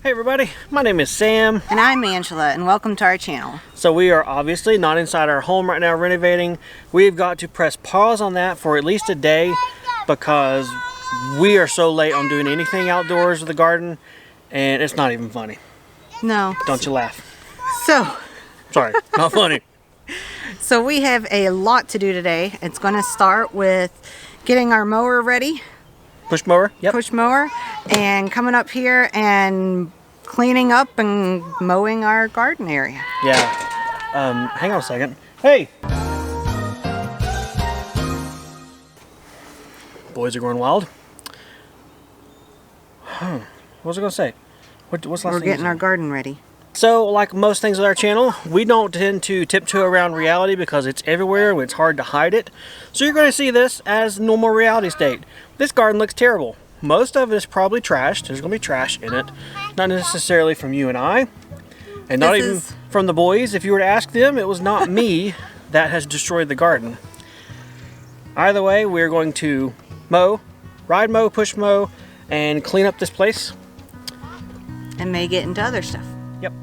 Hey everybody, my name is Sam. And I'm Angela, and welcome to our channel. So we are obviously not inside our home right now renovating. We've got to press pause on that for at least a day because we are so late on doing anything outdoors with the garden, and it's not even funny. No. Don't you laugh. So. Sorry, not funny. So we have a lot to do today. It's going to start with getting our mower ready. Push mower? Yep. Push mower. And coming up here and cleaning up and mowing our garden area. Yeah. Hang on a second. Hey! Boys are going wild. What was I going to say? What's the last thing? We're getting our garden ready. So, like most things with our channel, we don't tend to tiptoe around reality because it's everywhere and it's hard to hide it. So you're going to see this as normal reality state. This garden looks terrible. Most of it is probably trashed. There's going to be trash in it. Not necessarily from you and I. And not even from the boys. If you were to ask them, it was not me that has destroyed the garden. Either way, we're going to mow, ride mow, push mow, and clean up this place. And may get into other stuff. Yep.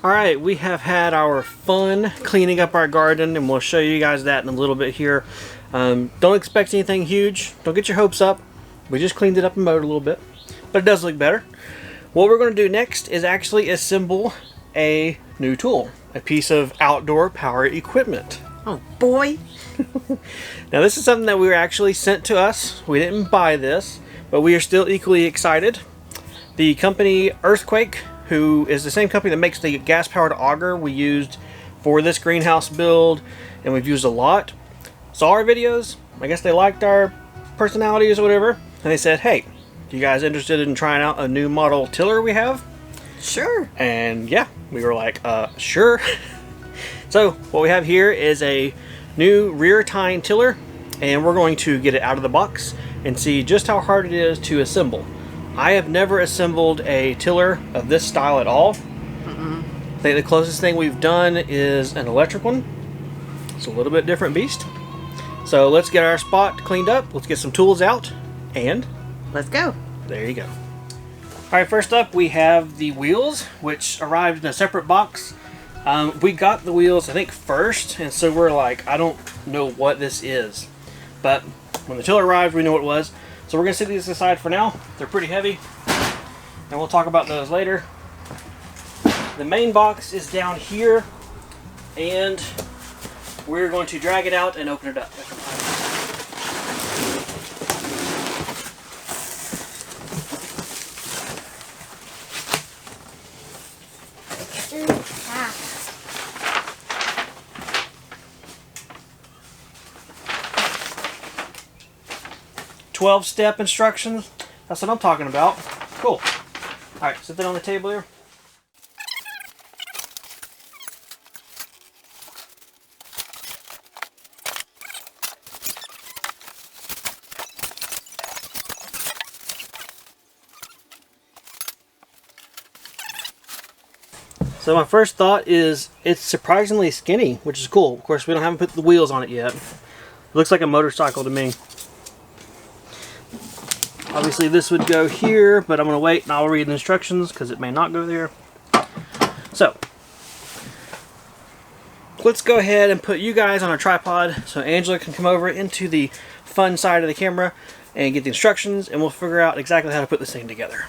Alright, we have had our fun cleaning up our garden, and we'll show you guys that in a little bit here. Don't expect anything huge. Don't get your hopes up. We just cleaned it up and mowed a little bit, but it does look better. What we're going to do next is actually assemble a new tool, a piece of outdoor power equipment. Oh boy! Now this is something that we were actually sent to us. We didn't buy this, but we are still equally excited. The company Earthquake, who is the same company that makes the gas-powered auger we used for this greenhouse build, and we've used a lot, saw our videos. I guess they liked our personalities or whatever, and they said, hey, you guys interested in trying out a new model tiller we have? Sure. And yeah, we were like, sure. So what we have here is a new rear tine tiller, and we're going to get it out of the box and see just how hard it is to assemble. I have never assembled a tiller of this style at all. I think the closest thing we've done is an electric one. It's a little bit different beast. So let's get our spot cleaned up. Let's get some tools out, and let's go. There you go. Alright, first up we have the wheels, which arrived in a separate box. We got the wheels, I think, first, and so we're like, I don't know what this is. But when the tiller arrived, we knew what it was. So we're going to set these aside for now. They're pretty heavy, and we'll talk about those later. The main box is down here, and we're going to drag it out and open it up. "12-step instructions." That's what I'm talking about. Cool. Alright, set that on the table here. So my first thought is it's surprisingly skinny, which is cool. Of course, we haven't put the wheels on it yet. It looks like a motorcycle to me. Obviously this would go here, but I'm going to wait and I'll read the instructions because it may not go there. So, let's go ahead and put you guys on a tripod so Angela can come over into the fun side of the camera and get the instructions, and we'll figure out exactly how to put this thing together.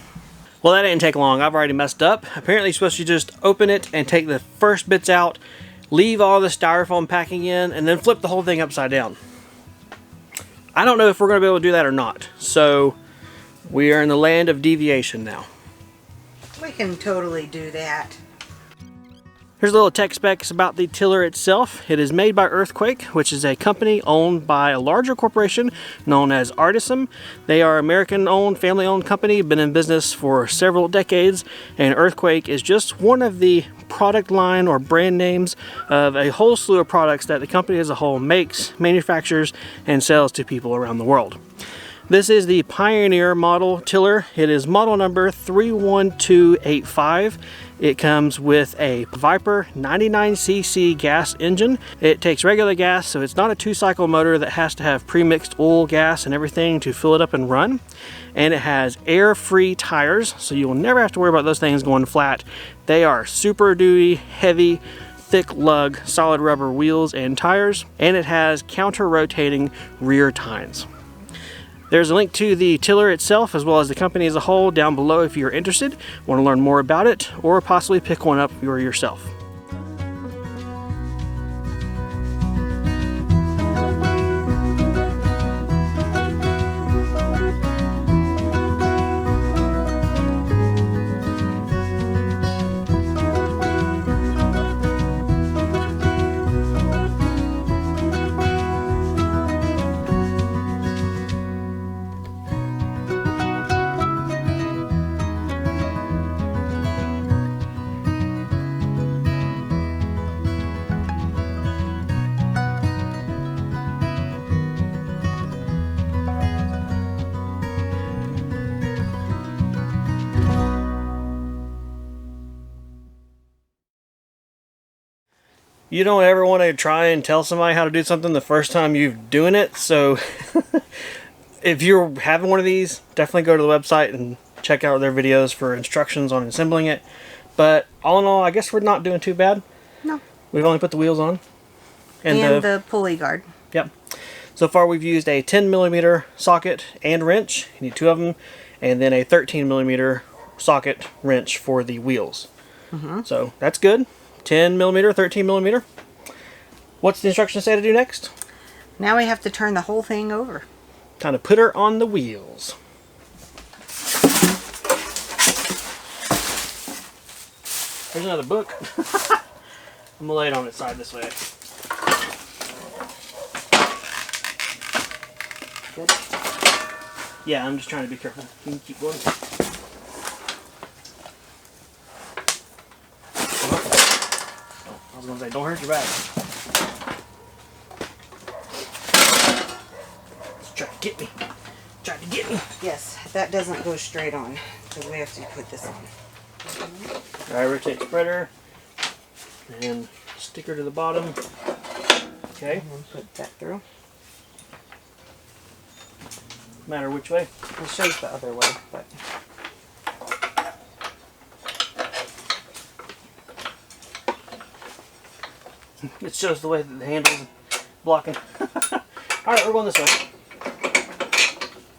Well, that didn't take long. I've already messed up. Apparently you're supposed to just open it and take the first bits out, leave all the styrofoam packing in, and then flip the whole thing upside down. I don't know if we're going to be able to do that or not. So we are in the land of deviation now. We can totally do that. Here's a little tech specs about the tiller itself. It is made by Earthquake, which is a company owned by a larger corporation known as Artisan. They are American-owned, family-owned company, been in business for several decades, and Earthquake is just one of the product line or brand names of a whole slew of products that the company as a whole makes, manufactures, and sells to people around the world. This is the Pioneer model tiller. It is model number 31285. It comes with a Viper 99cc gas engine. It takes regular gas, so it's not a 2-cycle motor that has to have pre-mixed oil, gas, and everything to fill it up and run. And it has air-free tires, so you will never have to worry about those things going flat. They are super duty, heavy, thick lug, solid rubber wheels and tires, and it has counter-rotating rear tines. There's a link to the tiller itself as well as the company as a whole down below if you're interested, want to learn more about it, or possibly pick one up for yourself. You don't ever want to try and tell somebody how to do something the first time you're doing it, so if you're having one of these, definitely go to the website and check out their videos for instructions on assembling it. But all in all, I guess we're not doing too bad. No. We've only put the wheels on. And the pulley guard. Yep. So far we've used a 10mm socket and wrench. You need 2 of them. And then a 13mm socket wrench for the wheels. So that's good. 10mm, 13mm. What's the instructions say to do next? Now we have to turn the whole thing over. Time to put her on the wheels. There's another book. I'm gonna lay it on its side this way. Good. Yeah, I'm just trying to be careful. You can keep going. I was gonna say, don't hurt your back. Try to get me. Try to get me. Yes, that doesn't go straight on, so we have to put this on. Alright, rotate spreader. And sticker to the bottom. Okay. And then put that through. No matter which way. It shows the other way, but... It shows the way that the handle's blocking. Alright, we're going this way.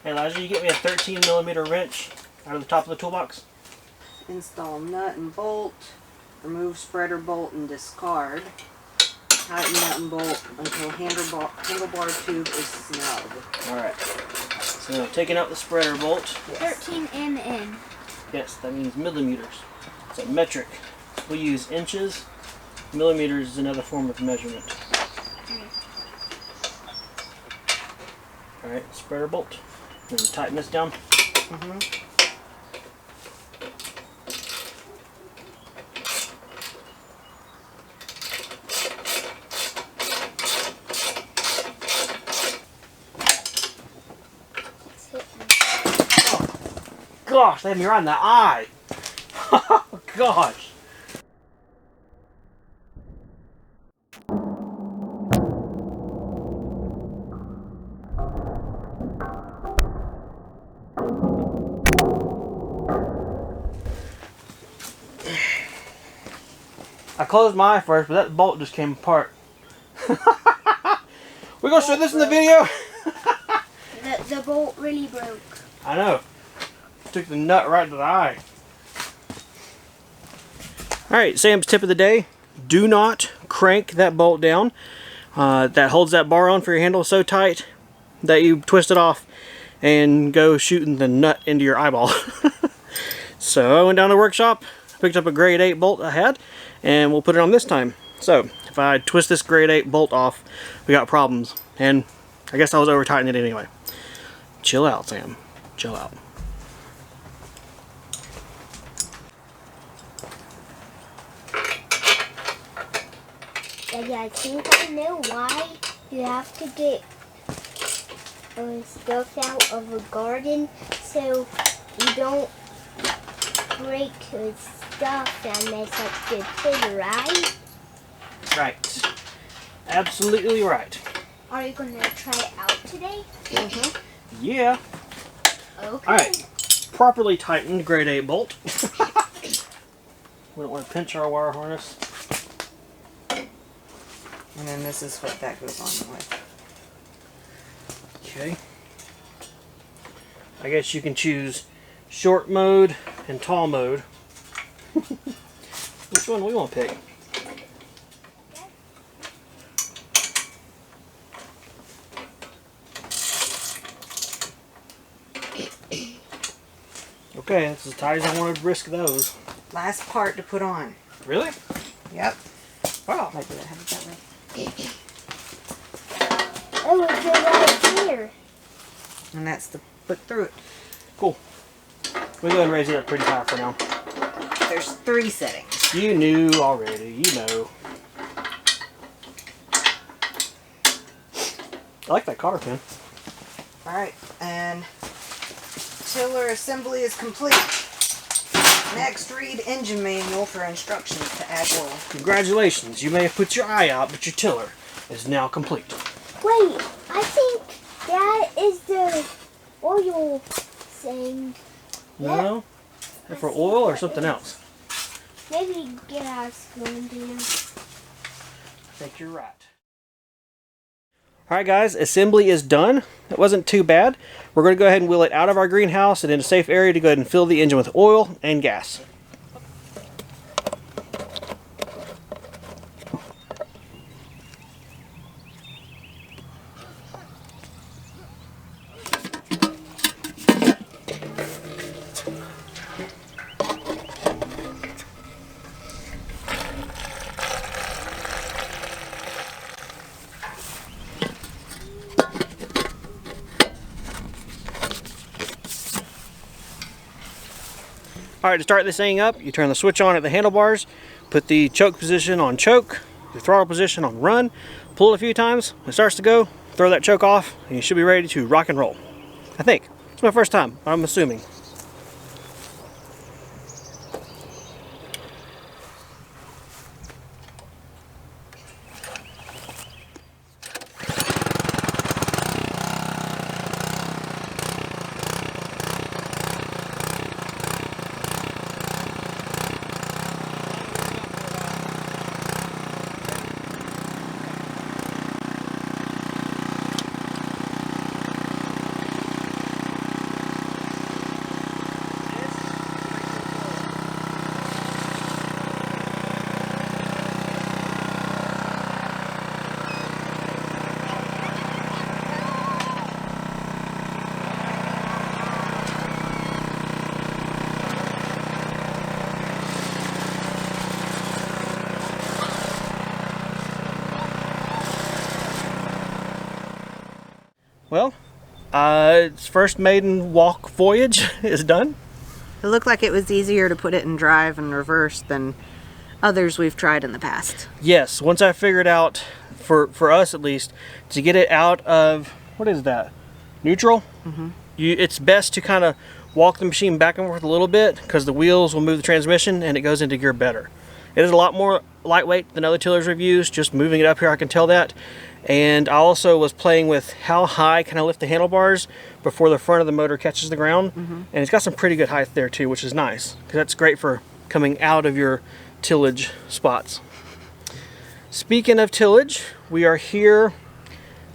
Hey Elijah, you get me a 13mm wrench out of the top of the toolbox? Install nut and bolt. Remove spreader bolt and discard. Tighten nut and bolt until handlebar tube is snug. Alright. So taking out the spreader bolt. Yes. 13 in. Yes, that means millimeters. It's a metric. We use inches. Millimeters is another form of measurement. Alright, spreader bolt. And tighten this down. Gosh, they have me right in the eye. Oh gosh. I closed my eye first, but that bolt just came apart. We're gonna show this in the video. The bolt really broke. I know. Took the nut right to the eye. Alright, Sam's tip of the day. Do not crank that bolt down. That holds that bar on for your handle so tight that you twist it off and go shooting the nut into your eyeball. So I went down to the workshop, Picked up a grade 8 bolt I had, and we'll put it on this time. So, if I twist this grade 8 bolt off, we got problems. And I guess I was over tightening it anyway. Chill out, Sam. Chill out. Daddy, I think I know why you have to get stuff out of a garden so you don't break the stuff and mess up the tiller, right? Right. Absolutely right. Are you gonna try it out today? Mm-hmm. Yeah. Okay. Alright. Properly tightened grade 8 bolt. We don't want to pinch our wire harness. And then this is what that goes on with. Okay. I guess you can choose short mode and tall mode. Which one do we want to pick? Okay, that's as tight as I wanted to risk those. Last part to put on. Really? Yep. Wow. I do it. Have it that way. Oh, it's right here. And that's the put through it. Cool. We'll go ahead and raise it up pretty high for now. There's 3 settings. You knew already, you know. I like that cotter pin. Alright, and tiller assembly is complete. Next, read engine manual for instructions to add oil. Congratulations, you may have put your eye out, but your tiller is now complete. Wait, I think that is the oil thing. No? Is that for oil or something else? Maybe get out of school and do I think you're right. Alright guys, assembly is done. It wasn't too bad. We're going to go ahead and wheel it out of our greenhouse and in a safe area to go ahead and fill the engine with oil and gas. Alright, to start this thing up, you turn the switch on at the handlebars, put the choke position on choke, the throttle position on run, pull it a few times, when it starts to go, throw that choke off, and you should be ready to rock and roll. I think. It's my first time, I'm assuming. Well, its first maiden walk voyage is done. It looked like it was easier to put it in drive and reverse than others we've tried in the past. Yes, once I figured out, for us at least, to get it out of, what is that, neutral? Mm-hmm. It's best to kind of walk the machine back and forth a little bit because the wheels will move the transmission and it goes into gear better. It is a lot more lightweight than other tillers we've used, just moving it up here I can tell that. And I also was playing with how high can I lift the handlebars before the front of the motor catches the ground. Mm-hmm. And it's got some pretty good height there too, which is nice because that's great for coming out of your tillage spots. Speaking of tillage, we are here,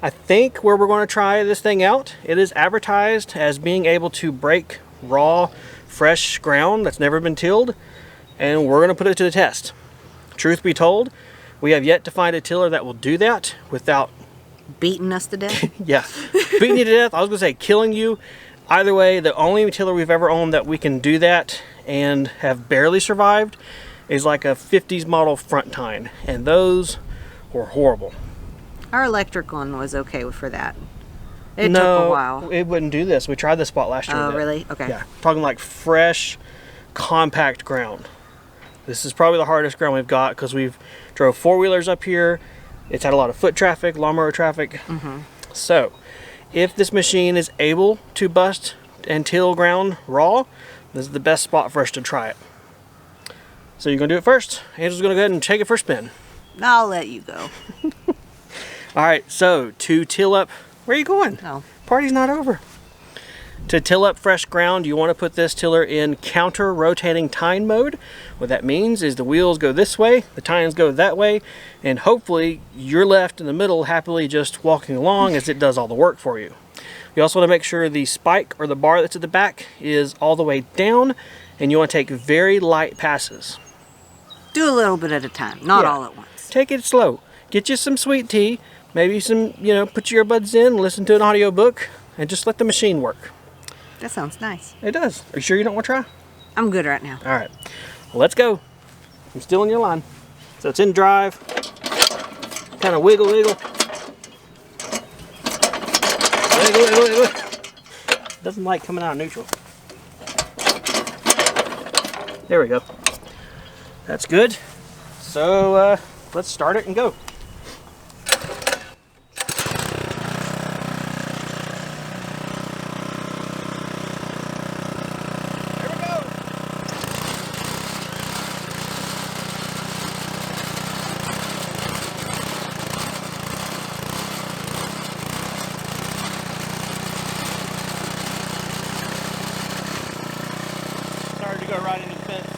I think, where we're going to try this thing out. It is advertised as being able to break raw, fresh ground that's never been tilled, and we're going to put it to the test. Truth be told, we have yet to find a tiller that will do that without Beating us to death? yeah, beating you to death. I was going to say killing you. Either way, the only tiller we've ever owned that we can do that and have barely survived is like a 50s model front tine, and those were horrible. Our electric one was okay for that. It No, took a while. it wouldn't do this. We tried this spot last year. Oh, with it. really? Okay. Yeah, talking like fresh, compact ground. This is probably the hardest ground we've got because we've drove four-wheelers up here. It's had a lot of foot traffic, lawnmower traffic. So, if this machine is able to bust and till ground raw, this is the best spot for us to try it. So you're gonna do it first. Angel's gonna go ahead and take it for a spin. I'll let you go. All right, so to till up, where are you going? No. Party's not over. To till up fresh ground, you want to put this tiller in counter rotating tine mode. What that means is the wheels go this way, the tines go that way, and hopefully you're left in the middle happily just walking along as it does all the work for you. You also want to make sure the spike or the bar that's at the back is all the way down, and you want to take very light passes. Do a little bit at a time, not Yeah. all at once. Take it slow. Get you some sweet tea, maybe some, put your earbuds in, listen to an audiobook, and just let the machine work. That sounds nice. It does. Are you sure you don't want to try? I'm good right now. All right, well, let's go. I'm still in your line. So it's in drive. Kind of wiggle, wiggle. Wiggle, wiggle, wiggle. Doesn't like coming out of neutral. There we go. That's good. So let's start it and go. Started to go right into the fence.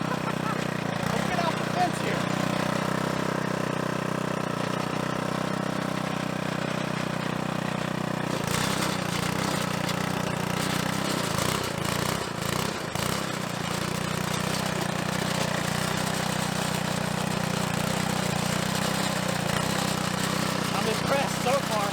Let's get off the fence here. I'm impressed so far.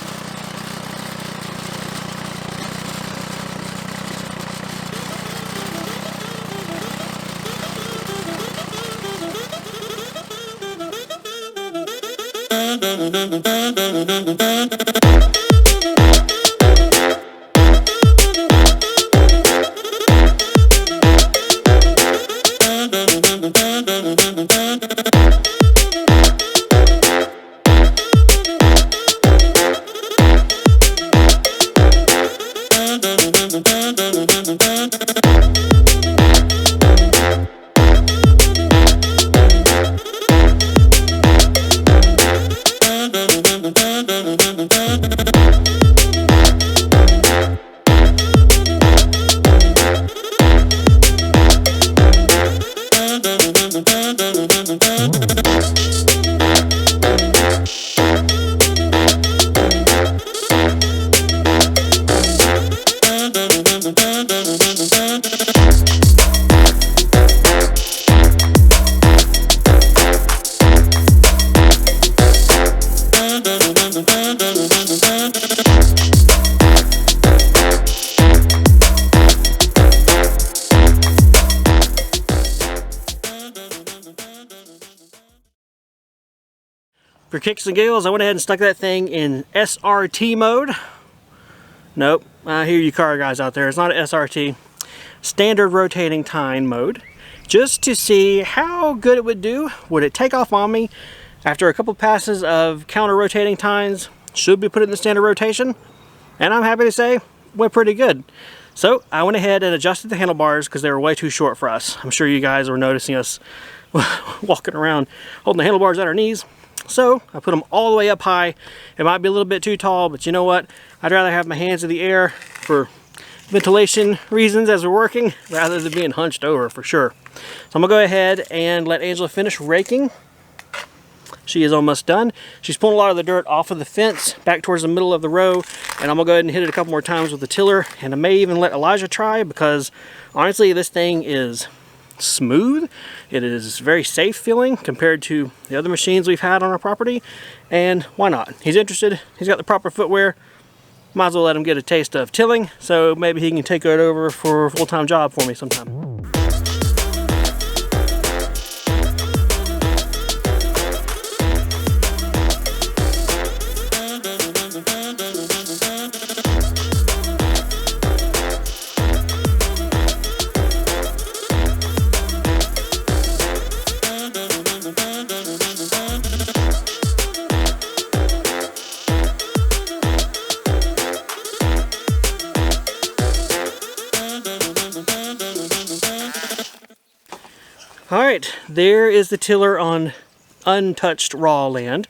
For kicks and giggles, I went ahead and stuck that thing in SRT mode. Nope, I hear you car guys out there, it's not an SRT. Standard rotating tine mode. Just to see how good it would do. Would it take off on me? After a couple passes of counter rotating tines, should we put it in the standard rotation? And I'm happy to say, went pretty good. So I went ahead and adjusted the handlebars because they were way too short for us. I'm sure you guys were noticing us walking around holding the handlebars at our knees. So I put them all the way up high. It might be a little bit too tall, but you know what? I'd rather have my hands in the air for ventilation reasons as we're working rather than being hunched over for sure. So I'm gonna go ahead and let Angela finish raking. She is almost done. She's pulling a lot of the dirt off of the fence back towards the middle of the row, and I'm gonna go ahead and hit it a couple more times with the tiller, and I may even let Elijah try because honestly this thing is smooth. It is very safe feeling compared to the other machines we've had on our property. And why not? He's interested. He's got the proper footwear. Might as well let him get a taste of tilling, so maybe he can take it over for a full-time job for me sometime. Alright, there is the tiller on untouched raw land.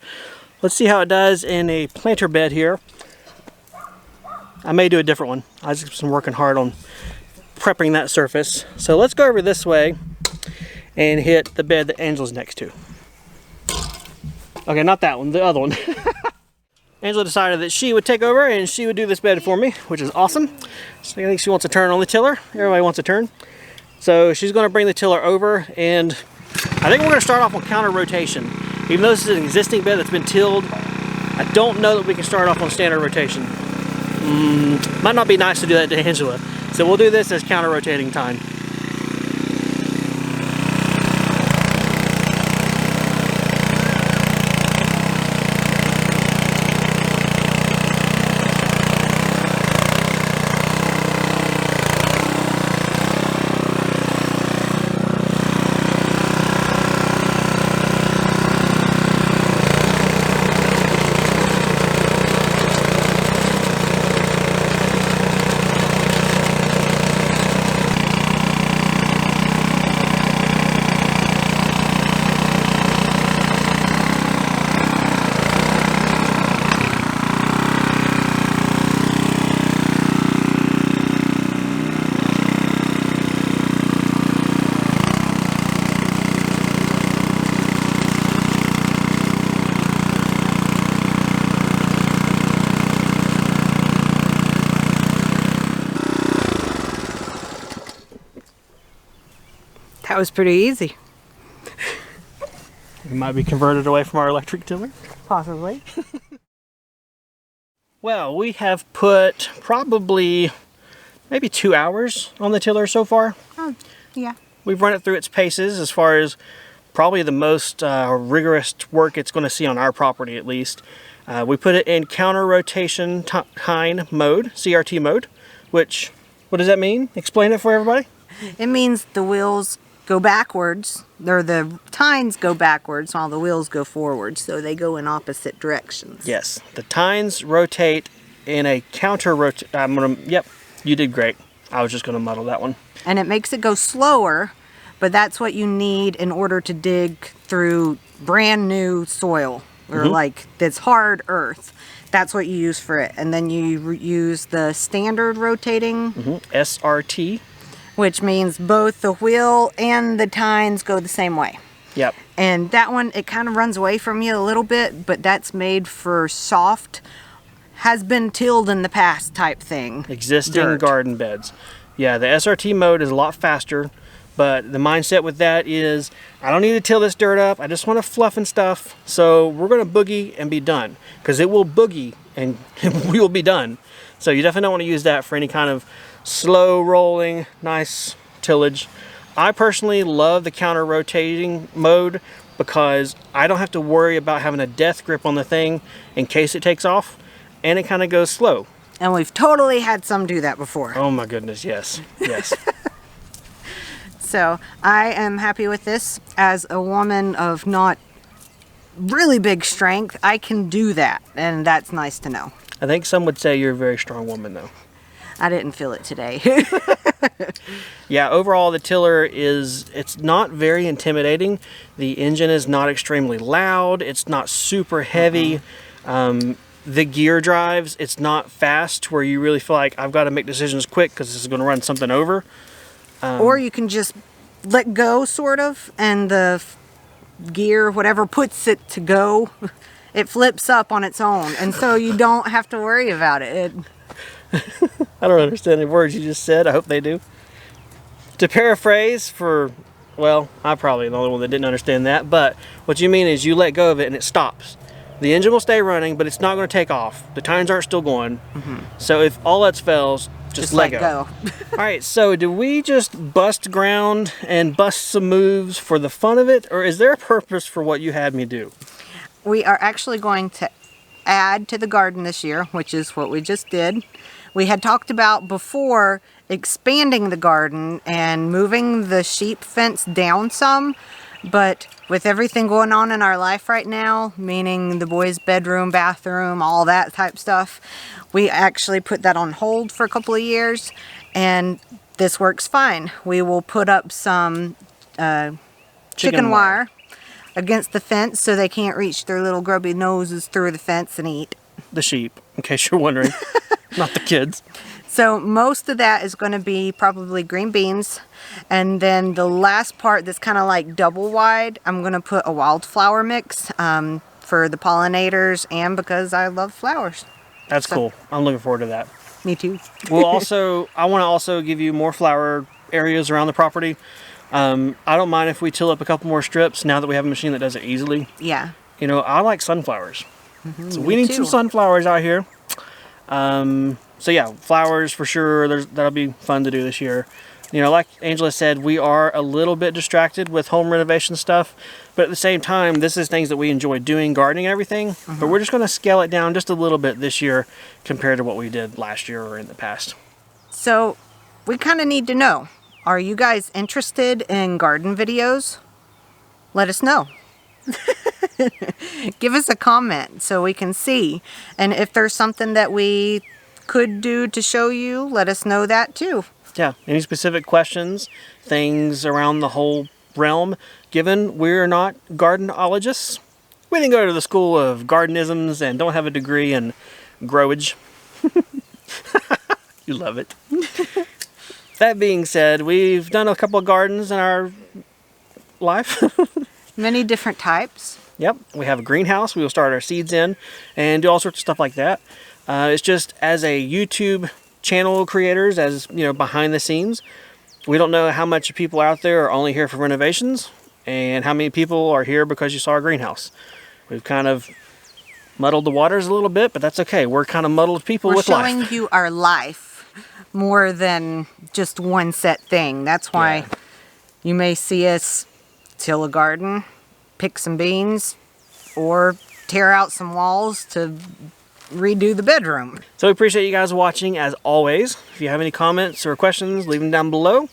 Let's see how it does in a planter bed here. I may do a different one. I just been working hard on prepping that surface. So let's go over this way and hit the bed that Angela's next to. Okay, not that one, the other one. Angela decided that she would take over and she would do this bed for me, which is awesome. So I think she wants a turn on the tiller. Everybody wants a turn. So she's going to bring the tiller over, and I think we're going to start off on counter rotation. Even though this is an existing bed that's been tilled, I don't know that we can start off on standard rotation. Might not be nice to do that to Angela. So we'll do this as counter rotating time. That was pretty easy. We might be converted away from our electric tiller. Possibly. Well, we have put probably maybe 2 hours on the tiller so far. Oh, yeah. We've run it through its paces as far as probably the most rigorous work it's going to see on our property at least. We put it in counter rotation Tine mode, CRT mode, which, what does that mean? Explain it for everybody. It means the wheels go backwards, or the tines go backwards while the wheels go forward, so they go in opposite directions. Yes, the tines rotate in a counter rotate. Yep, you did great. I was just gonna muddle that one. And it makes it go slower, but that's what you need in order to dig through brand new soil, or like that's hard earth. That's what you use for it. And then you use the standard rotating, SRT. which means both the wheel and the tines go the same way. Yep. And that one, it kind of runs away from you a little bit, but that's made for soft, has been tilled in the past type thing. Existing dirt. garden beds. Yeah, the SRT mode is a lot faster, but the mindset with that is, I don't need to till this dirt up, I just want to fluff and stuff, so we're going to boogie and be done. Because it will boogie and we will be done. So you definitely don't want to use that for any kind of slow rolling, nice tillage. I personally love the counter rotating mode because I don't have to worry about having a death grip on the thing in case it takes off, and it kind of goes slow. And we've totally had some do that before. Oh my goodness, yes, yes. So I am happy with this. As a woman of not really big strength, I can do that, and that's nice to know. I think some would say you're a very strong woman though. I didn't feel it today. Yeah, overall the tiller it's not very intimidating. The engine is not extremely loud. It's not super heavy. The gear drives, it's not fast where you really feel like I've got to make decisions quick because this is going to run something over. Or you can just let go, sort of, and the gear, whatever puts it to go, it flips up on its own. And so you don't have to worry about it. I don't understand the words you just said. I hope they do. To paraphrase for Well, I'm probably the only one that didn't understand that, but what you mean is you let go of it and it stops. The engine will stay running, but it's not going to take off. The tines aren't still going. So if all else fails, just let go. All right, so do we just bust ground and bust some moves for the fun of it, or is there a purpose for what you had me do? We are actually going to add to the garden this year, which is what we just did. We had talked about before expanding the garden and moving the sheep fence down some, but with everything going on in our life right now, meaning the boys' bedroom, bathroom, all that type stuff, we actually put that on hold for a couple of years, and this works fine. We will put up some chicken wire against the fence so they can't reach their little grubby noses through the fence and eat. The sheep, in case you're wondering, not the kids. So most of that is going to be probably green beans, and then the last part that's kind of like double wide, I'm going to put a wildflower mix for the pollinators and because I love flowers. That's cool. I'm looking forward to that. Me too. I want to also give you more flower areas around the property. I don't mind if we till up a couple more strips now that we have a machine that does it easily. Yeah. You know, I like sunflowers. So we need some sunflowers out here. So yeah, flowers for sure. That'll be fun to do this year. You know, like Angela said, we are a little bit distracted with home renovation stuff, but at the same time, this is things that we enjoy doing, gardening and everything, but we're just going to scale it down just a little bit this year compared to what we did last year or in the past. So we kind of need to know, are you guys interested in garden videos? Let us know. Give us a comment so we can see. And if there's something that we could do to show you, let us know that too. Yeah, any specific questions, things around the whole realm, given we're not gardenologists. We didn't go to the school of gardenisms and don't have a degree in growage. You love it. That being said, we've done a couple of gardens in our life. Many different types. Yep, we have a greenhouse we will start our seeds in and do all sorts of stuff like that. It's just as a YouTube channel creators, as you know, behind the scenes, we don't know how much people out there are only here for renovations and how many people are here because you saw our greenhouse. We've kind of muddled the waters a little bit, but that's okay. We're kind of muddled people with life. We're showing you our life more than just one set thing. That's why you may see us till a garden, pick some beans, or tear out some walls to redo the bedroom. So we appreciate you guys watching as always. If you have any comments or questions, leave them down below.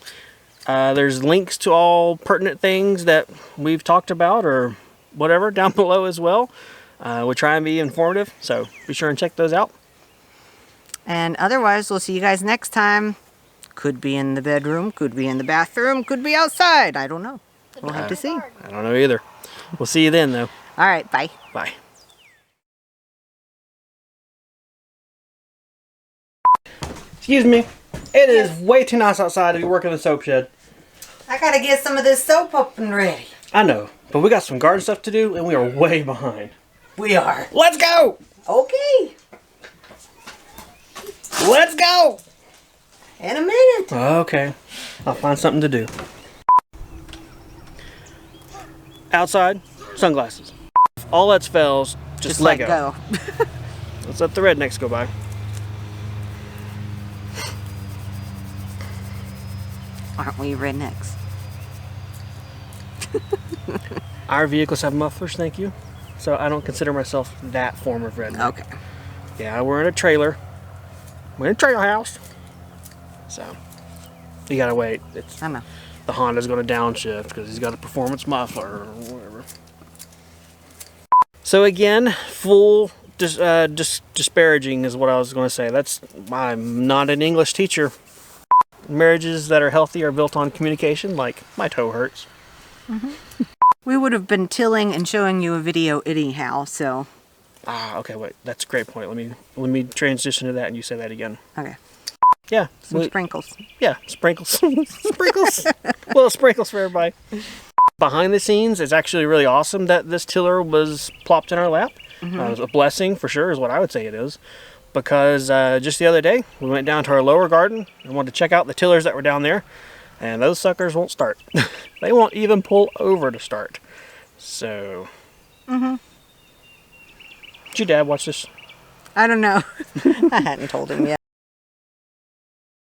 There's links to all pertinent things that we've talked about or whatever down below as well. We try and be informative, so be sure and check those out. And otherwise, we'll see you guys next time. Could be in the bedroom, could be in the bathroom, could be outside. I don't know. We'll have to see. I don't know either. We'll see you then, though. All right, bye. Bye. Excuse me. It is way too nice outside to be working in the soap shed. I gotta get some of this soap up and ready. I know, but we got some garden stuff to do, and we are way behind. We are. Let's go! Okay. Let's go! In a minute. Okay. I'll find something to do. Outside, sunglasses. If all else fails, just let go. Let's let the rednecks go by. Aren't we rednecks? Our vehicles have mufflers, thank you. So I don't consider myself that form of redneck. Okay. Yeah, we're in a trailer. We're in a trailer house. So, you gotta wait. I know. The Honda's gonna downshift because he's got a performance muffler or whatever. So again, full disparaging is what I was gonna say. I'm not an English teacher. Marriages that are healthy are built on communication, like my toe hurts. We would have been tilling and showing you a video anyhow, so. Okay, wait. That's a great point. Let me transition to that and you say that again. Okay. Yeah. Some sprinkles. Yeah, sprinkles. Sprinkles. Little sprinkles for everybody. Behind the scenes, it's actually really awesome that this tiller was plopped in our lap. It was a blessing for sure is what I would say it is. Because just the other day, we went down to our lower garden and wanted to check out the tillers that were down there. And those suckers won't start. They won't even pull over to start. So. Did your dad watch this? I don't know. I hadn't told him yet.